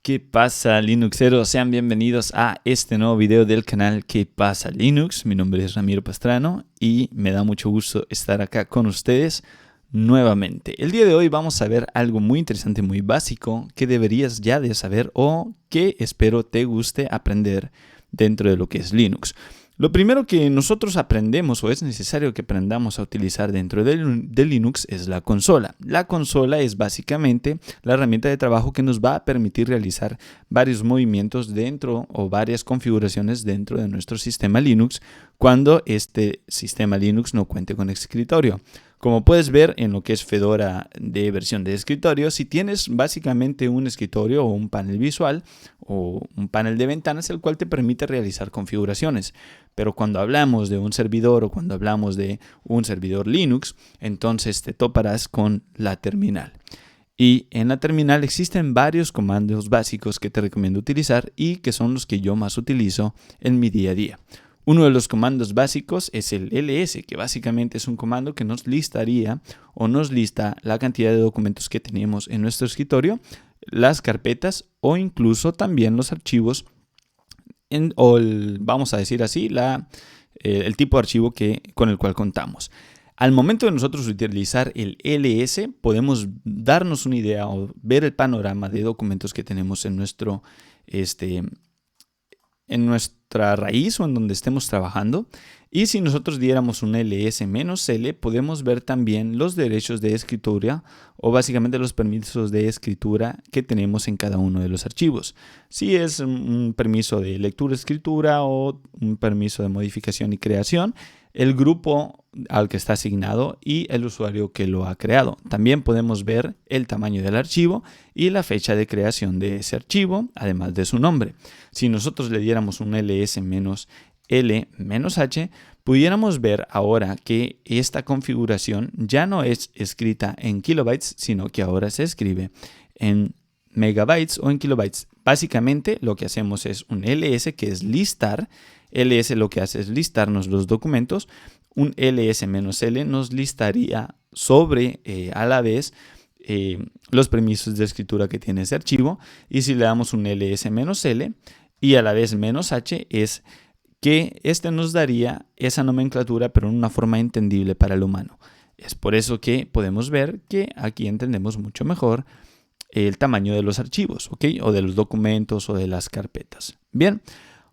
¿Qué pasa, Linuxeros? Sean bienvenidos a este nuevo video del canal ¿Qué pasa, Linux? Mi nombre es Ramiro Pastrano y me da mucho gusto estar acá con ustedes nuevamente. El día de hoy vamos a ver algo muy interesante, muy básico que deberías ya de saber o que espero te guste aprender dentro de lo que es Linux. Lo primero que nosotros aprendemos o es necesario que aprendamos a utilizar dentro de Linux es la consola. La consola es básicamente la herramienta de trabajo que nos va a permitir realizar varios movimientos dentro o varias configuraciones dentro de nuestro sistema Linux cuando este sistema Linux no cuente con escritorio. Como puedes ver en lo que es Fedora de versión de escritorio, si tienes básicamente un escritorio o un panel visual o un panel de ventanas el cual te permite realizar configuraciones. Pero cuando hablamos de un servidor o cuando hablamos de un servidor Linux, entonces te toparás con la terminal. Y en la terminal existen varios comandos básicos que te recomiendo utilizar y que son los que yo más utilizo en mi día a día. Uno de los comandos básicos es el ls, que básicamente es un comando que nos listaría o nos lista la cantidad de documentos que tenemos en nuestro escritorio, las carpetas o incluso también los archivos, vamos a decir así, el tipo de archivo con el cual contamos. Al momento de nosotros utilizar el ls, podemos darnos una idea o ver el panorama de documentos que tenemos en nuestra raíz o en donde estemos trabajando. Y si nosotros diéramos un ls-l, podemos ver también los derechos de escritura o básicamente los permisos de escritura que tenemos en cada uno de los archivos. Si es un permiso de lectura-escritura o un permiso de modificación y creación, el grupo al que está asignado y el usuario que lo ha creado. También podemos ver el tamaño del archivo y la fecha de creación de ese archivo, además de su nombre. Si nosotros le diéramos un ls-l-h, pudiéramos ver ahora que esta configuración ya no es escrita en kilobytes, sino que ahora se escribe en megabytes o en kilobytes. Básicamente lo que hacemos es un ls, que es listar. ls lo que hace es listarnos los documentos. Un ls-l nos listaría sobre a la vez los permisos de escritura que tiene ese archivo. Y si le damos un ls-l y a la vez -h, es que este nos daría esa nomenclatura pero en una forma entendible para el humano. Es por eso que podemos ver que aquí entendemos mucho mejor el tamaño de los archivos, ¿ok? O de los documentos o de las carpetas. Bien,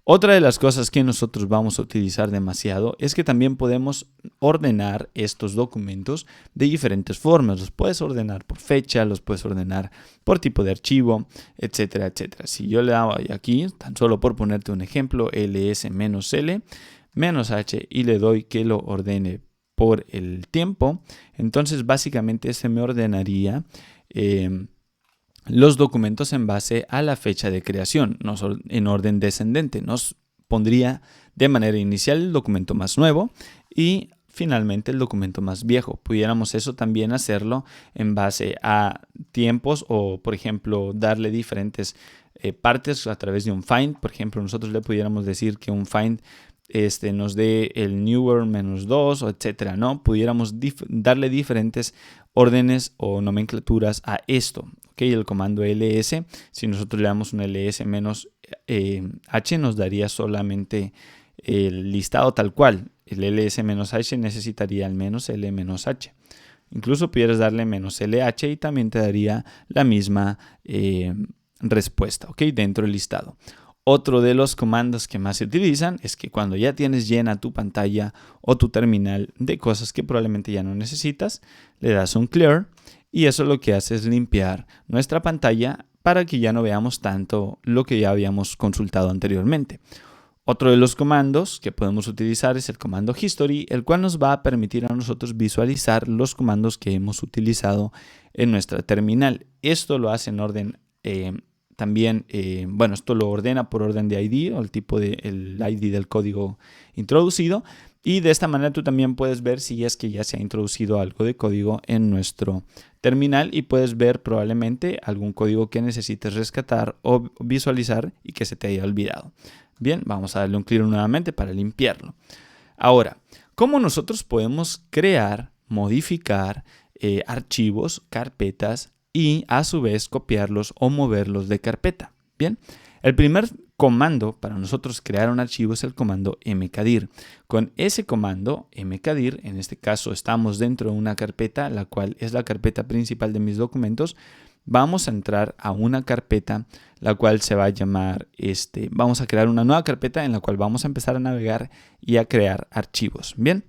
otra de las cosas que nosotros vamos a utilizar demasiado es que también podemos ordenar estos documentos de diferentes formas. Los puedes ordenar por fecha, los puedes ordenar por tipo de archivo, etcétera, etcétera. Si yo le doy aquí, tan solo por ponerte un ejemplo, ls-l-h y le doy que lo ordene por el tiempo, entonces básicamente se me ordenaría los documentos en base a la fecha de creación, en orden descendente. Nos pondría de manera inicial el documento más nuevo y finalmente el documento más viejo. Pudiéramos eso también hacerlo en base a tiempos o, por ejemplo, darle diferentes partes a través de un find. Por ejemplo, nosotros le pudiéramos decir que un find nos dé el newer -2 o etcétera, ¿no? Pudiéramos darle diferentes órdenes o nomenclaturas a esto. Okay, el comando ls, si nosotros le damos un ls-h, nos daría solamente el listado tal cual. El ls-h necesitaría el -l-h. Incluso pudieras darle -lh y también te daría la misma respuesta, ¿okay? Dentro del listado. Otro de los comandos que más se utilizan es que cuando ya tienes llena tu pantalla o tu terminal de cosas que probablemente ya no necesitas, le das un clear y eso lo que hace es limpiar nuestra pantalla para que ya no veamos tanto lo que ya habíamos consultado anteriormente. Otro de los comandos que podemos utilizar es el comando history, el cual nos va a permitir a nosotros visualizar los comandos que hemos utilizado en nuestra terminal. Esto lo hace en orden también, esto lo ordena por orden de ID o el ID del código introducido. Y de esta manera tú también puedes ver si es que ya se ha introducido algo de código en nuestro terminal y puedes ver probablemente algún código que necesites rescatar o visualizar y que se te haya olvidado. Bien, vamos a darle un clear nuevamente para limpiarlo. Ahora, ¿cómo nosotros podemos crear, modificar archivos, carpetas y a su vez copiarlos o moverlos de carpeta? Bien, el primer comando para nosotros crear un archivo es el comando mkdir. Con ese comando mkdir, en este caso estamos dentro de una carpeta, la cual es la carpeta principal de mis documentos. Vamos a entrar a una carpeta, la cual se va a llamar, vamos a crear una nueva carpeta en la cual vamos a empezar a navegar y a crear archivos. Bien,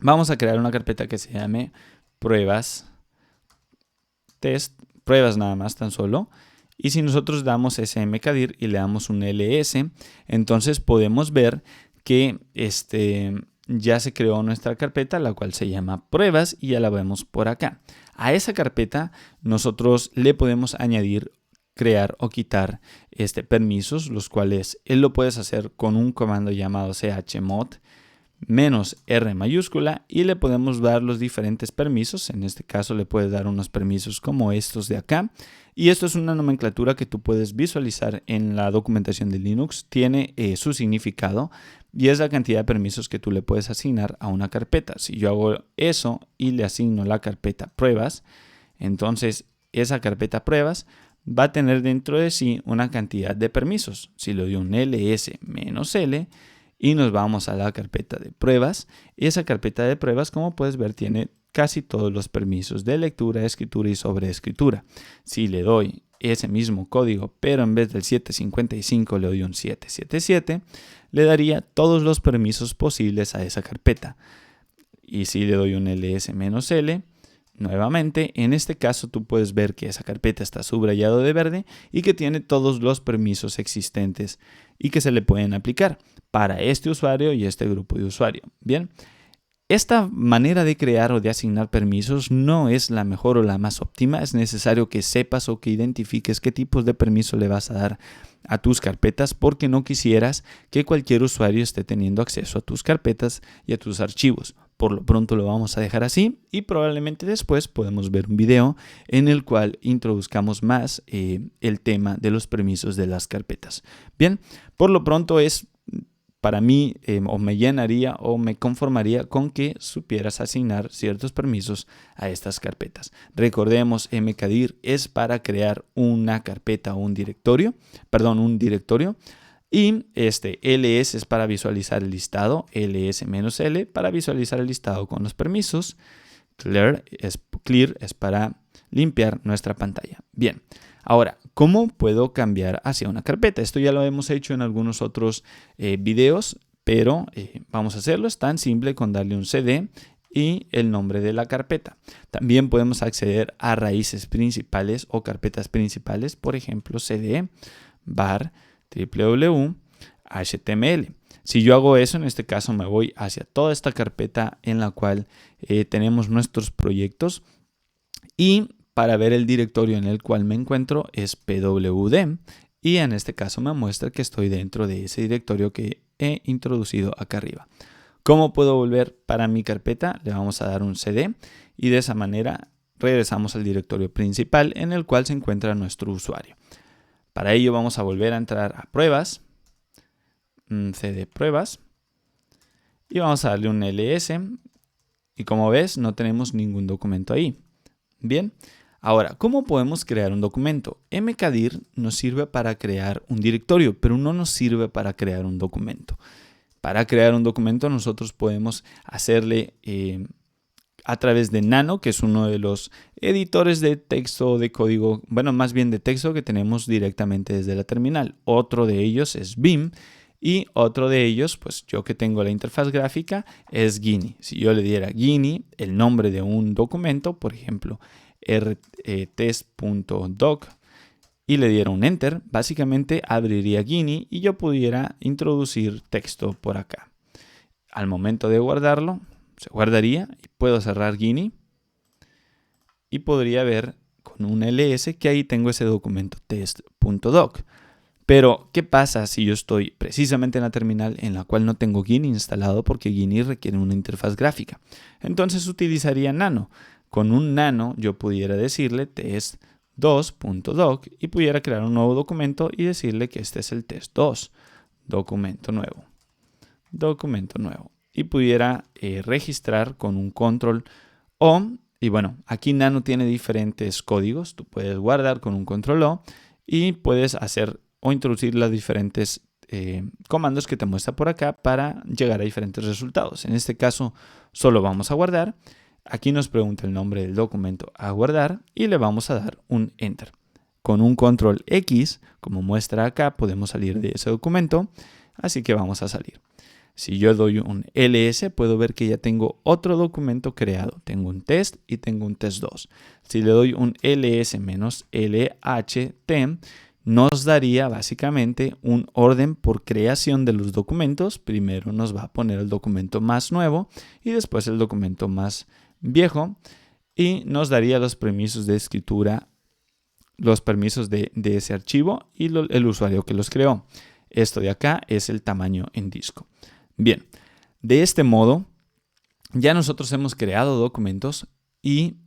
vamos a crear una carpeta que se llame pruebas, test, pruebas nada más tan solo. Y si nosotros damos ese mkdir y le damos un ls, entonces podemos ver que ya se creó nuestra carpeta, la cual se llama pruebas y ya la vemos por acá. A esa carpeta nosotros le podemos añadir, crear o quitar permisos, los cuales él lo puedes hacer con un comando llamado chmod -R mayúscula y le podemos dar los diferentes permisos. En este caso le puedes dar unos permisos como estos de acá. Y esto es una nomenclatura que tú puedes visualizar en la documentación de Linux. Tiene su significado y es la cantidad de permisos que tú le puedes asignar a una carpeta. Si yo hago eso y le asigno la carpeta pruebas, entonces esa carpeta pruebas va a tener dentro de sí una cantidad de permisos. Si le doy un ls-l y nos vamos a la carpeta de pruebas, esa carpeta de pruebas, como puedes ver, tiene casi todos los permisos de lectura, escritura y sobreescritura. Si le doy ese mismo código, pero en vez del 755 le doy un 777, le daría todos los permisos posibles a esa carpeta. Y si le doy un ls-l, nuevamente, en este caso tú puedes ver que esa carpeta está subrayado de verde y que tiene todos los permisos existentes y que se le pueden aplicar para este usuario y este grupo de usuario. Bien, esta manera de crear o de asignar permisos no es la mejor o la más óptima. Es necesario que sepas o que identifiques qué tipos de permiso le vas a dar a tus carpetas, porque no quisieras que cualquier usuario esté teniendo acceso a tus carpetas y a tus archivos. Por lo pronto lo vamos a dejar así y probablemente después podemos ver un video en el cual introduzcamos más el tema de los permisos de las carpetas. Bien, por lo pronto para mí o me llenaría o me conformaría con que supieras asignar ciertos permisos a estas carpetas. Recordemos, mkdir es para crear una carpeta o un directorio, y ls es para visualizar el listado, ls-l para visualizar el listado con los permisos, clear es para limpiar nuestra pantalla. Bien, ahora, ¿cómo puedo cambiar hacia una carpeta? Esto ya lo hemos hecho en algunos otros videos, pero vamos a hacerlo. Es tan simple con darle un cd y el nombre de la carpeta. También podemos acceder a raíces principales o carpetas principales, por ejemplo, cd var www html. Si yo hago eso, en este caso me voy hacia toda esta carpeta en la cual tenemos nuestros proyectos, y para ver el directorio en el cual me encuentro es pwd, y en este caso me muestra que estoy dentro de ese directorio que he introducido acá arriba. ¿Cómo puedo volver para mi carpeta? Le vamos a dar un cd y de esa manera regresamos al directorio principal en el cual se encuentra nuestro usuario. Para ello vamos a volver a entrar a pruebas, cd pruebas, y vamos a darle un ls, y como ves no tenemos ningún documento ahí. Bien, ahora, ¿cómo podemos crear un documento? mkdir nos sirve para crear un directorio, pero no nos sirve para crear un documento. Para crear un documento nosotros podemos hacerle a través de Nano, que es uno de los editores de texto o de código, bueno, más bien de texto que tenemos directamente desde la terminal. Otro de ellos es Vim y otro de ellos, pues yo que tengo la interfaz gráfica, es Guinea. Si yo le diera Guinea, el nombre de un documento, por ejemplo, test.doc, y le diera un enter, básicamente abriría Guinea y yo pudiera introducir texto por acá. Al momento de guardarlo, se guardaría y puedo cerrar Guinea y podría ver con un ls que ahí tengo ese documento test.doc. Pero, ¿qué pasa si yo estoy precisamente en la terminal en la cual no tengo Guinea instalado, porque Guinea requiere una interfaz gráfica? Entonces utilizaría Nano. Con un Nano yo pudiera decirle test2.doc y pudiera crear un nuevo documento y decirle que este es el test2, documento nuevo. Y pudiera registrar con un control O. Y bueno, aquí Nano tiene diferentes códigos. Tú puedes guardar con un control O y puedes hacer o introducir las diferentes comandos que te muestra por acá para llegar a diferentes resultados. En este caso solo vamos a guardar. Aquí nos pregunta el nombre del documento a guardar y le vamos a dar un Enter. Con un control X, como muestra acá, podemos salir de ese documento, así que vamos a salir. Si yo doy un ls, puedo ver que ya tengo otro documento creado. Tengo un test y tengo un test2. Si le doy un ls-lht, nos daría básicamente un orden por creación de los documentos. Primero nos va a poner el documento más nuevo y después el documento más viejo. Y nos daría los permisos de escritura, los permisos de ese archivo y el usuario que los creó. Esto de acá es el tamaño en disco. Bien, de este modo ya nosotros hemos creado documentos y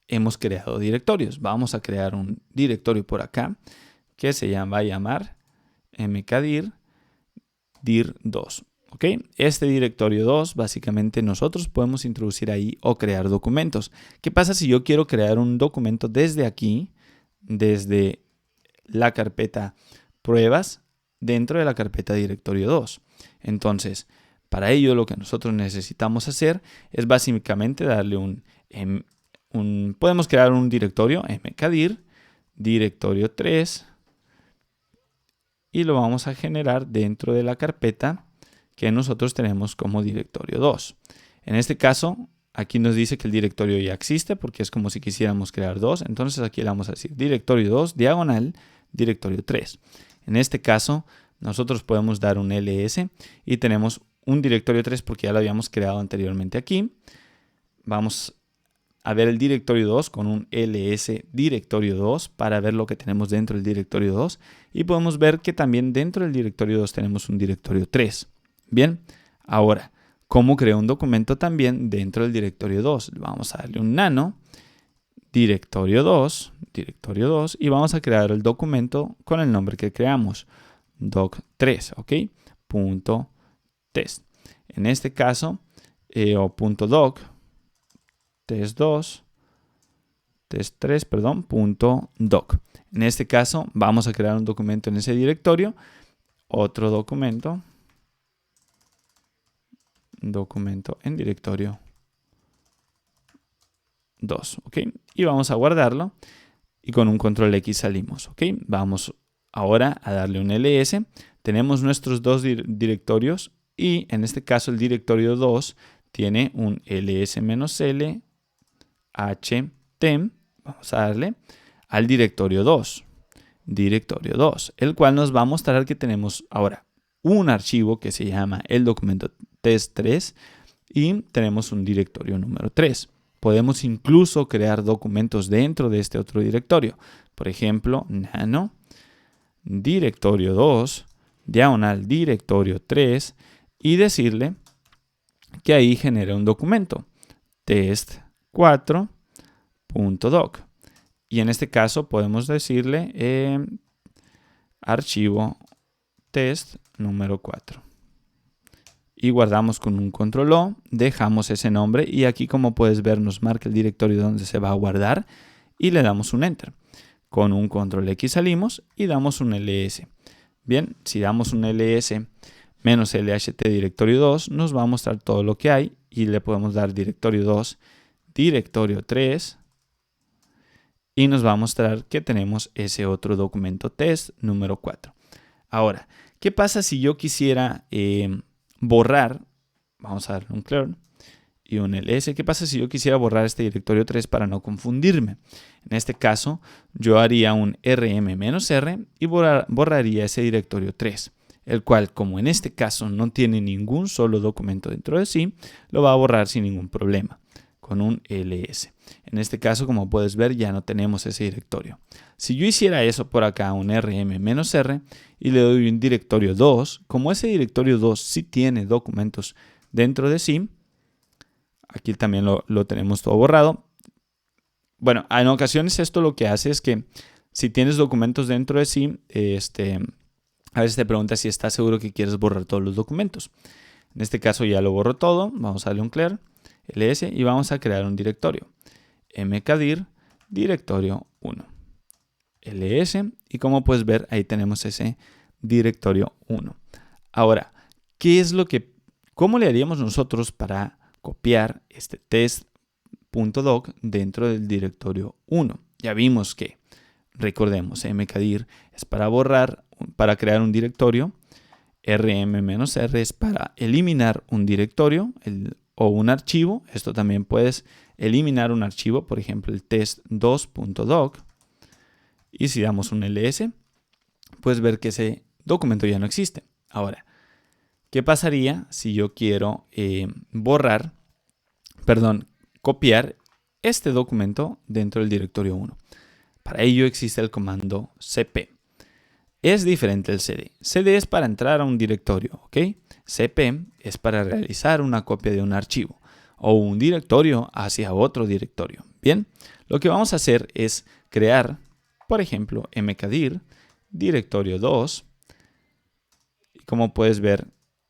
hemos creado directorios. Vamos a crear un directorio por acá que va a llamar mkdir dir2. ¿Ok? Este directorio 2, básicamente nosotros podemos introducir ahí o crear documentos. ¿Qué pasa si yo quiero crear un documento desde aquí, desde la carpeta pruebas, dentro de la carpeta directorio 2? Entonces, para ello lo que nosotros necesitamos hacer es básicamente darle podemos crear un directorio mkdir directorio 3 y lo vamos a generar dentro de la carpeta que nosotros tenemos como directorio 2. En este caso, aquí nos dice que el directorio ya existe porque es como si quisiéramos crear dos. Entonces aquí le vamos a decir directorio 2 diagonal directorio 3. En este caso, nosotros podemos dar un ls y tenemos un directorio 3 porque ya lo habíamos creado anteriormente aquí. Vamos a ver el directorio 2 con un ls directorio 2 para ver lo que tenemos dentro del directorio 2. Y podemos ver que también dentro del directorio 2 tenemos un directorio 3. Bien, ahora, ¿cómo creo un documento también dentro del directorio 2? Vamos a darle un nano, directorio 2, y vamos a crear el documento con el nombre que creamos, doc3, ¿ok? Punto test. En este caso, o punto doc, test2, test3, perdón, punto doc. En este caso, vamos a crear un documento en ese directorio, otro documento en directorio 2, ¿ok? Y vamos a guardarlo y con un control X salimos, ¿ok? Vamos ahora a darle un ls. Tenemos nuestros dos directorios y en este caso el directorio 2 tiene un ls-l htm. Vamos a darle al directorio 2, el cual nos va a mostrar que tenemos ahora un archivo que se llama el documento test3 y tenemos un directorio número 3. Podemos incluso crear documentos dentro de este otro directorio. Por ejemplo, nano directorio 2 diagonal directorio 3 y decirle que ahí genere un documento test4.doc. Y en este caso podemos decirle archivo test número 4. Y guardamos con un control O, dejamos ese nombre y aquí como puedes ver nos marca el directorio donde se va a guardar y le damos un Enter. Con un control X salimos y damos un ls. Bien, si damos un ls menos lht directorio 2 nos va a mostrar todo lo que hay y le podemos dar directorio 2, directorio 3 y nos va a mostrar que tenemos ese otro documento test número 4. Ahora, ¿qué pasa si yo quisiera borrar? Vamos a darle un clear y un ls. ¿Qué pasa si yo quisiera borrar este directorio 3 para no confundirme? En este caso, yo haría un rm-r y borraría ese directorio 3, el cual, como en este caso no tiene ningún solo documento dentro de sí, lo va a borrar sin ningún problema, con un ls. En este caso, como puedes ver, ya no tenemos ese directorio. Si yo hiciera eso por acá, un rm-r, y le doy un directorio 2, como ese directorio 2 sí tiene documentos dentro de sí, aquí también lo tenemos todo borrado. Bueno, en ocasiones esto lo que hace es que si tienes documentos dentro de sí, a veces te pregunta si estás seguro que quieres borrar todos los documentos. En este caso ya lo borro todo. Vamos a darle un clear, ls, y vamos a crear un directorio. mkdir directorio 1. ls y como puedes ver ahí tenemos ese directorio 1. Ahora, ¿cómo le haríamos nosotros para copiar este test.doc dentro del directorio 1? Ya vimos que, recordemos, mkdir es para borrar, para crear un directorio, rm-r es para eliminar un directorio o un archivo. Esto también puedes eliminar un archivo, por ejemplo el test2.doc. Y si damos un ls, puedes ver que ese documento ya no existe. Ahora, ¿qué pasaría si yo quiero copiar este documento dentro del directorio 1? Para ello existe el comando cp. Es diferente el cd. cd es para entrar a un directorio, ¿ok? cp es para realizar una copia de un archivo o un directorio hacia otro directorio. Bien, lo que vamos a hacer es crear, por ejemplo, mkdir directorio 2. Y como puedes ver,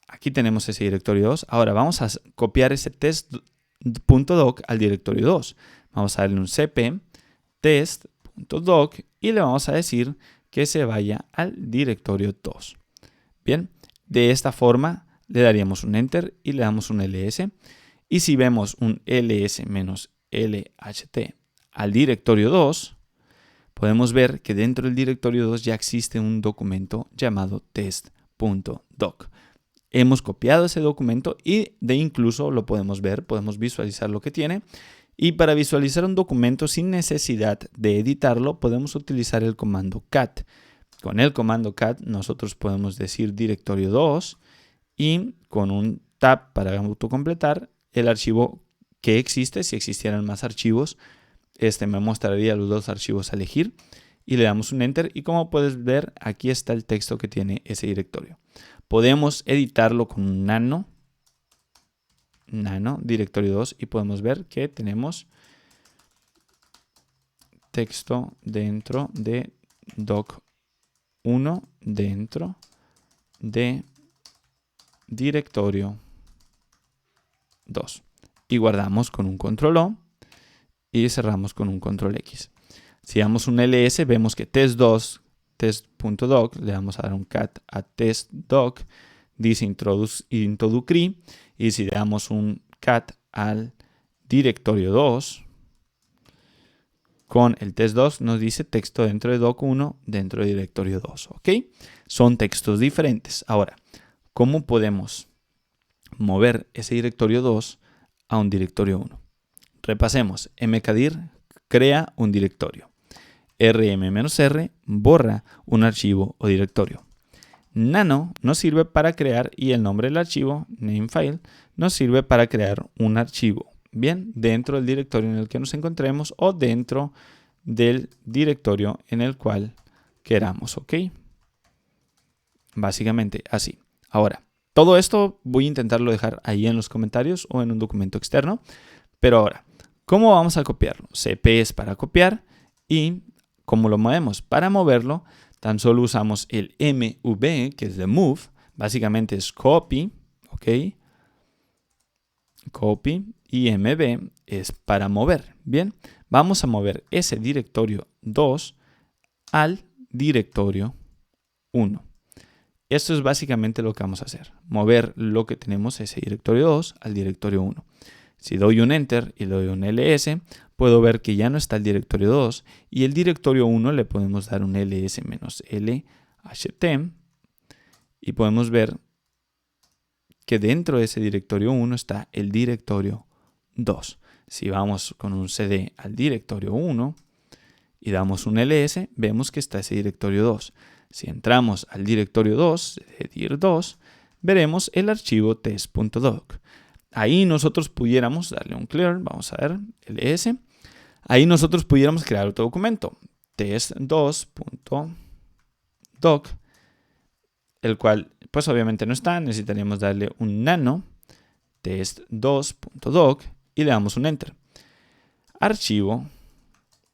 aquí tenemos ese directorio 2. Ahora vamos a copiar ese test.doc al directorio 2. Vamos a darle un cp test.doc y le vamos a decir que se vaya al directorio 2. Bien, de esta forma le daríamos un enter y le damos un ls. Y si vemos un ls-lht al directorio 2, podemos ver que dentro del directorio 2 ya existe un documento llamado test.doc. Hemos copiado ese documento y incluso lo podemos ver, podemos visualizar lo que tiene. Y para visualizar un documento sin necesidad de editarlo, podemos utilizar el comando cat. Con el comando cat nosotros podemos decir directorio 2 y con un tab para autocompletar el archivo que existe. Si existieran más archivos, me mostraría los dos archivos a elegir y le damos un enter y como puedes ver aquí está el texto que tiene ese directorio. Podemos editarlo con un nano directorio 2 y podemos ver que tenemos texto dentro de doc 1 dentro de directorio 2 y guardamos con un control O y cerramos con un control X. Si damos un ls vemos que test2 test.doc, le vamos a dar un cat a test.doc, dice introducri, y si le damos un cat al directorio 2, con el test2 nos dice texto dentro de doc1 dentro de directorio 2, ¿ok? Son textos diferentes. Ahora, ¿cómo podemos mover ese directorio 2 a un directorio 1? Repasemos, mkdir crea un directorio. rm-r borra un archivo o directorio. Nano nos sirve para crear y el nombre del archivo, namefile, nos sirve para crear un archivo. Bien, dentro del directorio en el que nos encontremos o dentro del directorio en el cual queramos, ¿ok? Básicamente así. Ahora, todo esto voy a intentarlo dejar ahí en los comentarios o en un documento externo. Pero ahora, ¿cómo vamos a copiarlo? cp es para copiar y ¿cómo lo movemos? Para moverlo, tan solo usamos el mv, que es de move. Básicamente es copy, ¿ok? Copy y mv es para mover. Bien, vamos a mover ese directorio 2 al directorio 1. Esto es básicamente lo que vamos a hacer. Mover lo que tenemos, ese directorio 2, al directorio 1. Si doy un enter y le doy un ls, puedo ver que ya no está el directorio 2 y el directorio 1 le podemos dar un ls-lht y podemos ver que dentro de ese directorio 1 está el directorio 2. Si vamos con un cd al directorio 1 y damos un ls, vemos que está ese directorio 2. Si entramos al directorio 2, dir2, veremos el archivo test.doc. Ahí nosotros pudiéramos darle un clear, vamos a ver, ls. Ahí nosotros pudiéramos crear otro documento, test2.doc, el cual pues obviamente no está, necesitaríamos darle un nano, test2.doc y le damos un enter. Archivo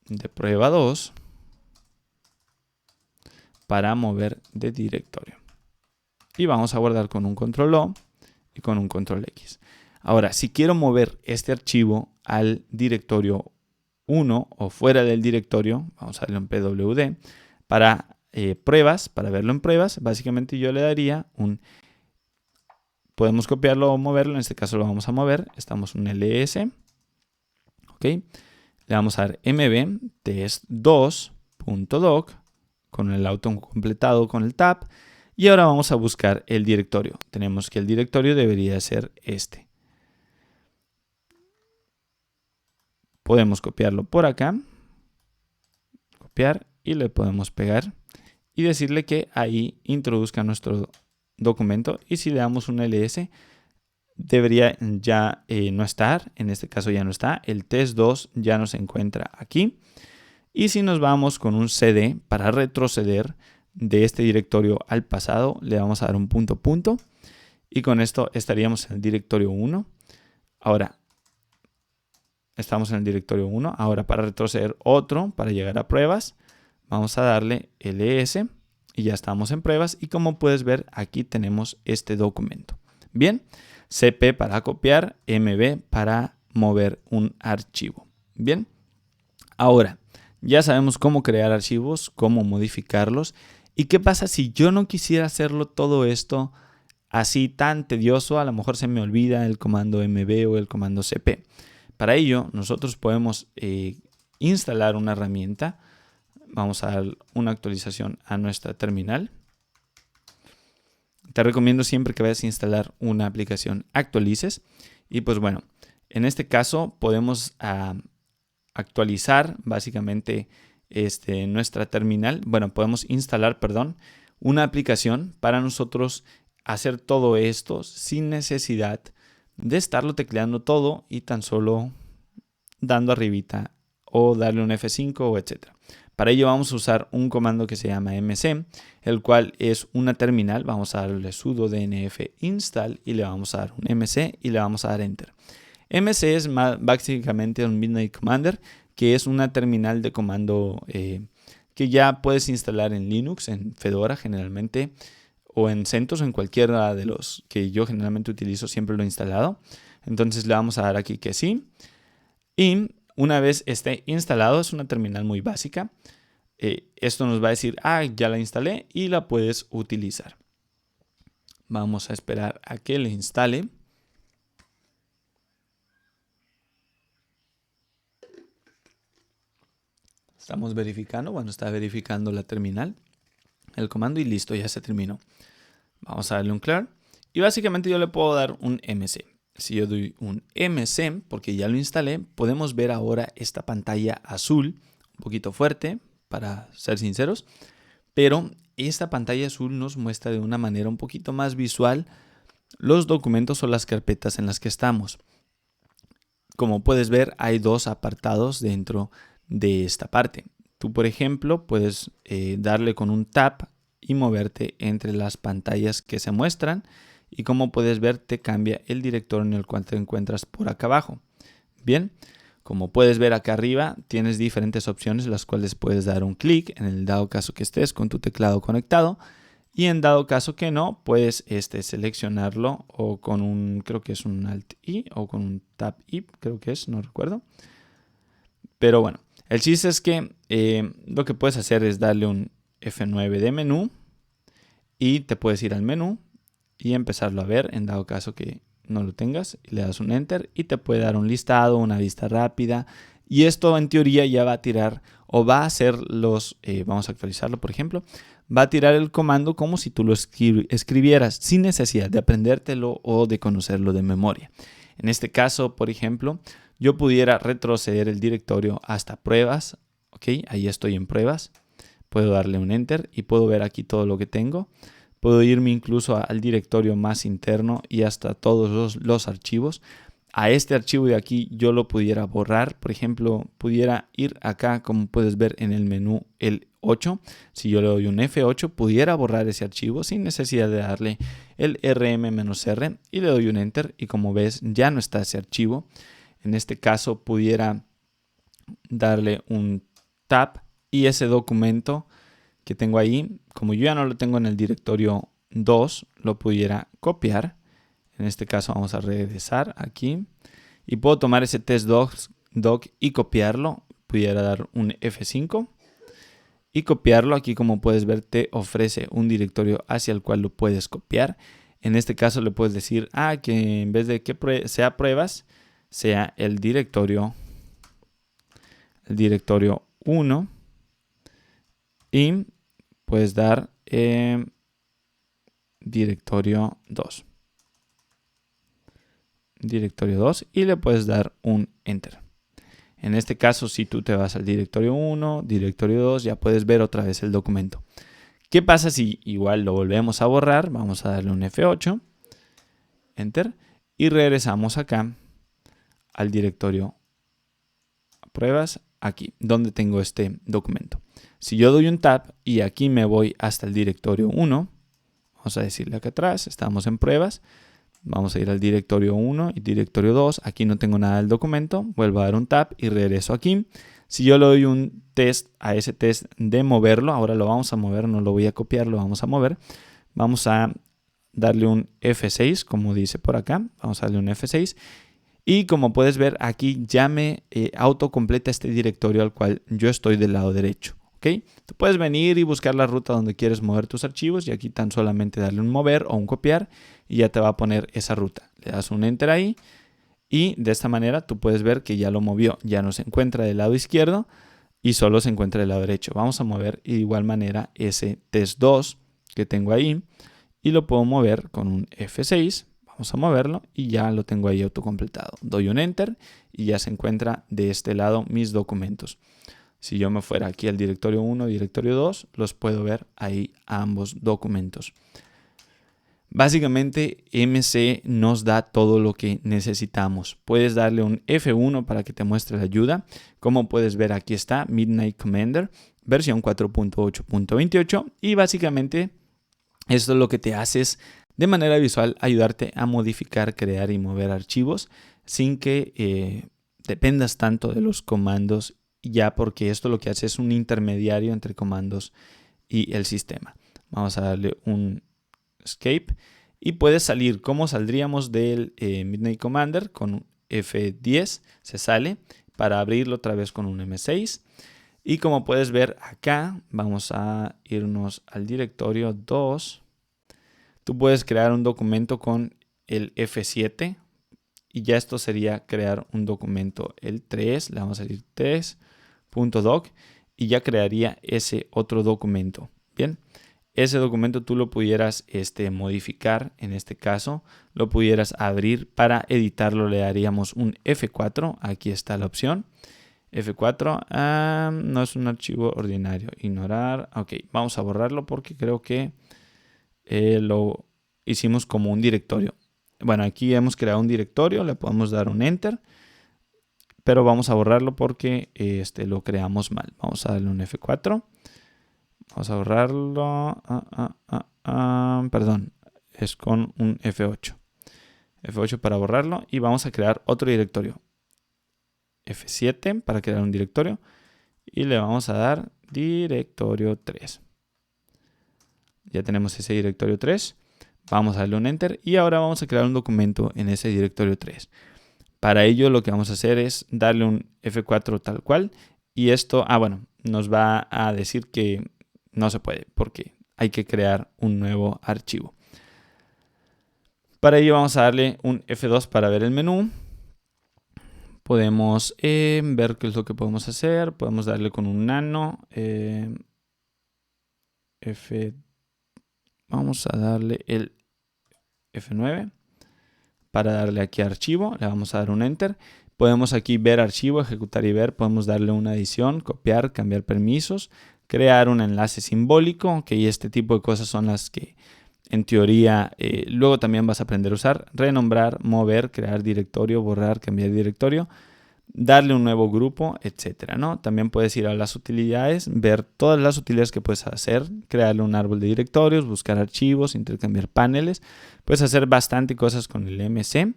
de prueba 2 para mover de directorio. Y vamos a guardar con un control O y con un control X. Ahora, si quiero mover este archivo al directorio 1 o fuera del directorio, vamos a darle un pwd, para pruebas, para verlo en pruebas, básicamente yo le daría un, podemos copiarlo o moverlo, en este caso lo vamos a mover, estamos en un ls, ok, le vamos a dar mb test2.doc con el auto completado con el tab, y ahora vamos a buscar el directorio. Tenemos que el directorio debería ser este. Podemos copiarlo por acá, copiar y le podemos pegar y decirle que ahí introduzca nuestro documento, y si le damos un ls debería ya no estar, en este caso ya no está, el test2 ya no se encuentra aquí, y si nos vamos con un cd para retroceder de este directorio al pasado, le vamos a dar un punto punto y con esto estaríamos en el directorio 1. Ahora estamos en el directorio 1, ahora para retroceder otro, para llegar a pruebas, vamos a darle ls y ya estamos en pruebas, y como puedes ver aquí tenemos este documento. Bien, cp para copiar, mb para mover un archivo. Bien, ahora ya sabemos cómo crear archivos, cómo modificarlos, y qué pasa si yo no quisiera hacerlo todo esto así tan tedioso. A lo mejor se me olvida el comando mb o el comando cp. Para ello nosotros podemos instalar una herramienta. Vamos a dar una actualización a nuestra terminal. Te recomiendo siempre que vayas a instalar una aplicación actualices. Y pues bueno, en este caso podemos actualizar básicamente nuestra terminal. Bueno, podemos instalar, perdón, una aplicación para nosotros hacer todo esto sin necesidad de estarlo tecleando todo y tan solo dando arribita o darle un F5 o etcétera. Para ello vamos a usar un comando que se llama mc, el cual es una terminal. Vamos a darle sudo dnf install y le vamos a dar un mc y le vamos a dar enter. mc es básicamente un Midnight Commander, que es una terminal de comando que ya puedes instalar en Linux, en Fedora generalmente, o en CentOS, en cualquiera de los que yo generalmente utilizo, siempre lo he instalado. Entonces le vamos a dar aquí que sí. Y una vez esté instalado, es una terminal muy básica. Esto nos va a decir, ya la instalé y la puedes utilizar. Vamos a esperar a que le instale. Estamos verificando, bueno, está verificando la terminal, el comando, y listo, ya se terminó. Vamos a darle un clear y básicamente yo le puedo dar un mc. Si yo doy un mc, porque ya lo instalé, podemos ver ahora esta pantalla azul, un poquito fuerte, para ser sinceros, pero esta pantalla azul nos muestra de una manera un poquito más visual los documentos o las carpetas en las que estamos. Como puedes ver, hay dos apartados dentro de esta parte. Tú, por ejemplo, puedes darle con un tab y moverte entre las pantallas que se muestran, y como puedes ver te cambia el directorio en el cual te encuentras por acá abajo. Bien, como puedes ver acá arriba tienes diferentes opciones, las cuales puedes dar un clic en el dado caso que estés con tu teclado conectado, y en dado caso que no, puedes seleccionarlo o con un, creo que es un Alt I o con un Tab I, creo que es, no recuerdo. Pero bueno, el chiste es que lo que puedes hacer es darle un F9 de menú y te puedes ir al menú y empezarlo a ver en dado caso que no lo tengas, y le das un enter y te puede dar un listado, una vista rápida, y esto en teoría ya va a tirar o va a hacer los, vamos a actualizarlo por ejemplo, va a tirar el comando como si tú lo escribieras sin necesidad de aprendértelo o de conocerlo de memoria. En este caso, por ejemplo, yo pudiera retroceder el directorio hasta pruebas, ok, ahí estoy en pruebas, puedo darle un enter y puedo ver aquí todo lo que tengo. Puedo irme incluso al directorio más interno y hasta todos los archivos. A este archivo de aquí yo lo pudiera borrar. Por ejemplo, pudiera ir acá, como puedes ver en el menú, el 8. Si yo le doy un F8, pudiera borrar ese archivo sin necesidad de darle el RM-R y le doy un enter. Y como ves, ya no está ese archivo. En este caso, pudiera darle un tab y ese documento que tengo ahí, como yo ya no lo tengo en el directorio 2, lo pudiera copiar. En este caso vamos a regresar aquí y puedo tomar ese test doc y copiarlo. pudiera dar un F5 y copiarlo. Aquí, como puedes ver, te ofrece un directorio hacia el cual lo puedes copiar. En este caso le puedes decir que en vez de que sea pruebas, sea el directorio 1 y puedes dar directorio 2. Directorio 2 y le puedes dar un enter. En este caso, si tú te vas al directorio 1, directorio 2, ya puedes ver otra vez el documento. ¿Qué pasa si igual lo volvemos a borrar? Vamos a darle un F8, enter, y regresamos acá al directorio pruebas, aquí, donde tengo este documento. Si yo doy un tab y aquí me voy hasta el directorio 1, vamos a decirle acá atrás, estamos en pruebas, vamos a ir al directorio 1 y directorio 2, aquí no tengo nada del documento, vuelvo a dar un tab y regreso aquí. Si yo le doy un test a ese test de moverlo, ahora lo vamos a mover, no lo voy a copiar, lo vamos a mover. Vamos a darle un F6, como dice por acá, vamos a darle un F6. Y como puedes ver, aquí ya me autocompleta este directorio al cual yo estoy del lado derecho. ¿Okay? Tú puedes venir y buscar la ruta donde quieres mover tus archivos y aquí tan solamente darle un mover o un copiar y ya te va a poner esa ruta. Le das un enter ahí y de esta manera tú puedes ver que ya lo movió. Ya no se encuentra del lado izquierdo y solo se encuentra del lado derecho. Vamos a mover de igual manera ese test 2 que tengo ahí y lo puedo mover con un F6. Vamos a moverlo y ya lo tengo ahí autocompletado. Doy un enter y ya se encuentra de este lado mis documentos. Si yo me fuera aquí al directorio 1, directorio 2, los puedo ver ahí ambos documentos. Básicamente MC nos da todo lo que necesitamos. Puedes darle un F1 para que te muestre la ayuda. Como puedes ver, aquí está Midnight Commander, versión 4.8.28 y básicamente esto lo que te hace es de manera visual ayudarte a modificar, crear y mover archivos sin que dependas tanto de los comandos, ya porque esto lo que hace es un intermediario entre comandos y el sistema. Vamos a darle un escape y puedes salir. ¿Cómo saldríamos del Midnight Commander? Con un F10 se sale para abrirlo otra vez con un M6. Y como puedes ver acá, vamos a irnos al directorio 2. Tú puedes crear un documento con el F7 y ya esto sería crear un documento el 3. Le vamos a decir 3.doc y ya crearía ese otro documento. Bien, ese documento tú lo pudieras modificar, en este caso lo pudieras abrir. Para editarlo le daríamos un F4, aquí está la opción. F4, no es un archivo ordinario, ignorar, ok, vamos a borrarlo porque creo que lo hicimos como un directorio. Bueno, aquí hemos creado un directorio, le podemos dar un enter, pero vamos a borrarlo porque lo creamos mal. Vamos a darle un F4, vamos a borrarlo, perdón, es con un F8. F8 para borrarlo y vamos a crear otro directorio. F7 para crear un directorio y le vamos a dar directorio 3. Ya tenemos ese directorio 3. Vamos a darle un enter y ahora vamos a crear un documento en ese directorio 3. Para ello lo que vamos a hacer es darle un F4 tal cual y esto, bueno, nos va a decir que no se puede porque hay que crear un nuevo archivo. Para ello vamos a darle un F2 para ver el menú. Podemos ver qué es lo que podemos hacer. Podemos darle con un nano. Vamos a darle el F9 para darle aquí a archivo. Le vamos a dar un enter. Podemos aquí ver archivo, ejecutar y ver. Podemos darle una edición, copiar, cambiar permisos, crear un enlace simbólico. Y este tipo de cosas son las que en teoría luego también vas a aprender a usar. Renombrar, mover, crear directorio, borrar, cambiar directorio, darle un nuevo grupo, etcétera, ¿no? También puedes ir a las utilidades, ver todas las utilidades que puedes hacer, crearle un árbol de directorios, buscar archivos, intercambiar paneles. Puedes hacer bastante cosas con el MC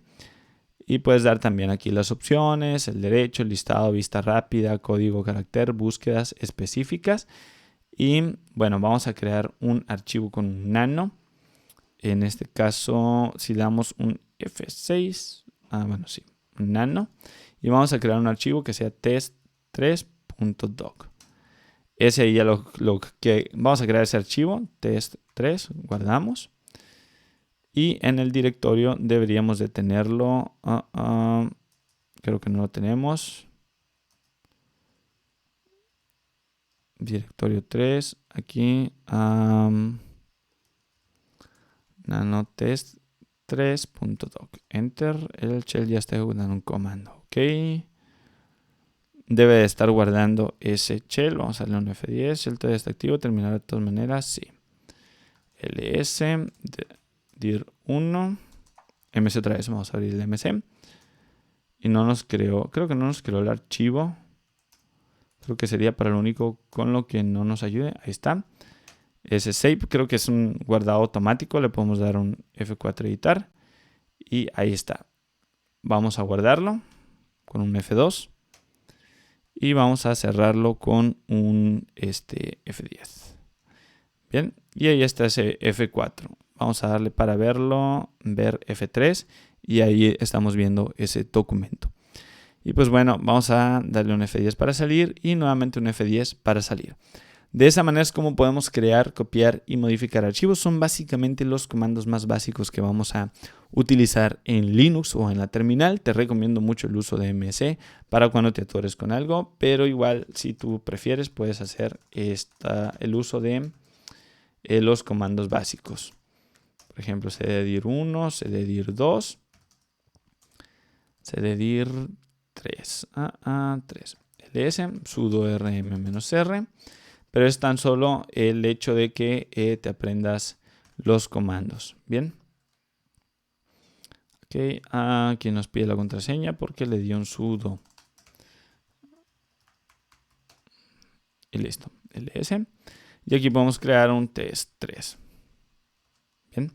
y puedes dar también aquí las opciones, el derecho, el listado, vista rápida, código, carácter, búsquedas específicas. Y bueno, vamos a crear un archivo con un nano. En este caso, si damos un F6, bueno, sí, un nano. Y vamos a crear un archivo que sea test3.doc. test3.doc. Ese ahí ya lo que vamos a crear ese archivo, test3, guardamos. Y en el directorio deberíamos de tenerlo, creo que no lo tenemos. Directorio 3, aquí, nanotest3.doc. Enter, el shell ya está ejecutando un comando, ok. Debe de estar guardando ese shell. Vamos a darle un F10. El todavía está activo. Terminará de todas maneras. Sí. ls dir1 mc otra vez. Vamos a abrir el mc. Y no nos creó. Creo que no nos creó el archivo. Creo que sería para lo único con lo que no nos ayude. Ahí está. Ese save creo que es un guardado automático. Le podemos dar un F4 editar. Y ahí está. Vamos a guardarlo con un F2. Y vamos a cerrarlo con un F10. Bien, y ahí está ese F4. Vamos a darle para verlo, ver F3, y ahí estamos viendo ese documento. Y pues bueno, vamos a darle un F10 para salir y nuevamente un F10 para salir. De esa manera es como podemos crear, copiar y modificar archivos. Son básicamente los comandos más básicos que vamos a utilizar en Linux o en la terminal. Te recomiendo mucho el uso de MC para cuando te atores con algo, pero igual si tú prefieres puedes hacer el uso de los comandos básicos. Por ejemplo, cddir1, cddir2, cddir3, 3, ls, sudo rm-r. Pero es tan solo el hecho de que te aprendas los comandos. Bien. Ok, aquí nos pide la contraseña porque le dio un sudo. Y listo, ls. Y aquí podemos crear un test3. Bien.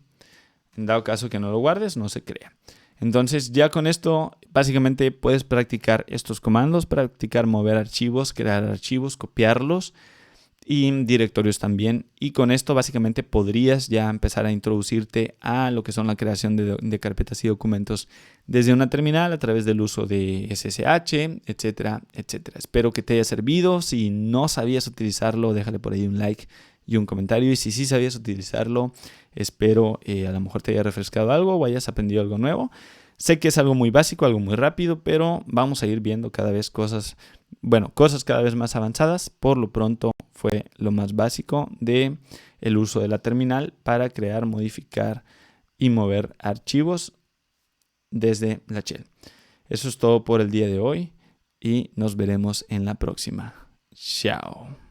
En dado caso que no lo guardes, no se crea. Entonces ya con esto básicamente puedes practicar estos comandos, practicar mover archivos, crear archivos, copiarlos. Y directorios también, y con esto básicamente podrías ya empezar a introducirte a lo que son la creación de carpetas y documentos desde una terminal a través del uso de SSH, etcétera, etcétera. Espero que te haya servido. Si no sabías utilizarlo, déjale por ahí un like y un comentario, y si sí sabías utilizarlo, espero a lo mejor te haya refrescado algo o hayas aprendido algo nuevo. Sé que es algo muy básico, algo muy rápido, pero vamos a ir viendo cada vez cosas cada vez más avanzadas. Por lo pronto fue lo más básico de el uso de la terminal para crear, modificar y mover archivos desde la shell. Eso es todo por el día de hoy y nos veremos en la próxima. Chao.